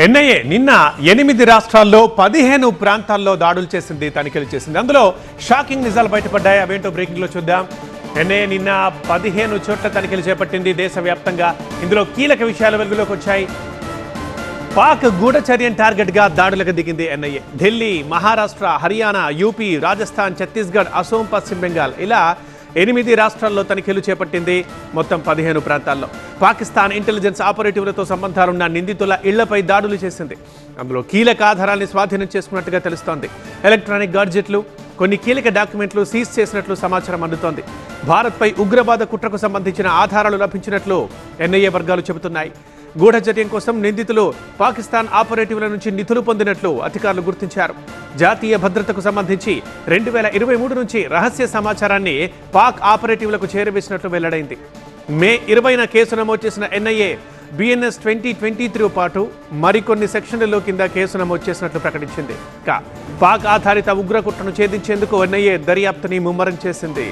NIA నిన్న 8 రాష్ట్రాల్లో 15 ప్రాంతాల్లో దాడులు చేసింది, తనిఖీలు చేసింది. అందులో షాకింగ్ నిజాలు బయటపడ్డాయి. అవేంటో బ్రేకింగ్ లో చూద్దాం. ఎన్ఐఏ నిన్న 15 చోట్ల తనిఖీలు చేపట్టింది దేశవ్యాప్తంగా. ఇందులో కీలక విషయాలు వెలుగులోకి వచ్చాయి. పాక్ గూఢచర్యం టార్గెట్ గా దాడులకు దిగింది ఎన్ఐఏ. ఢిల్లీ, మహారాష్ట్ర, హర్యానా, యూపీ, రాజస్థాన్, ఛత్తీస్గఢ్, అసోం, పశ్చిమ బెంగాల్ ఇలా 8 రాష్ట్రాల్లో తనిఖీలు చేపట్టింది. మొత్తం 15 ప్రాంతాల్లో పాకిస్తాన్ ఇంటెలిజెన్స్ ఆపరేటివ్లతో సంబంధాలున్న నిందితుల ఇళ్లపై దాడులు చేసింది. అందులో కీలక ఆధారాల్ని స్వాధీనం చేసుకున్నట్టుగా తెలుస్తోంది. ఎలక్ట్రానిక్ గాడ్జెట్లు, కొన్ని కీలక డాక్యుమెంట్లు సీజ్ చేసినట్లు సమాచారం అందుతోంది. భారత్పై ఉగ్రవాద కుట్రకు సంబంధించిన ఆధారాలు లభించినట్లు ఎన్ఐఏ వర్గాలు చెబుతున్నాయి. గూఢచర్యం కోసం నిందితులు పాకిస్తాన్ ఆపరేటివ్ల నుంచి నిధులు పొందినట్లు అధికారులు గుర్తించారు. జాతీయ భద్రతకు సంబంధించి 2023 నుంచి రహస్య సమాచారాన్ని పాక్ ఆపరేటివ్లకు చేరవేసినట్లు వెల్లడైంది. మే 20న కేసు నమోదు చేసిన ఎన్ఐఏ BNS 2023 పాటు మరికొన్ని సెక్షన్లలో కింద కేసు నమోదు చేసినట్లు ప్రకటించింది. పాక్ ఆధారిత ఉగ్రకుట్రను ఛేదించేందుకు ఎన్ఐఏ దర్యాప్తుని ముమ్మరం చేసింది.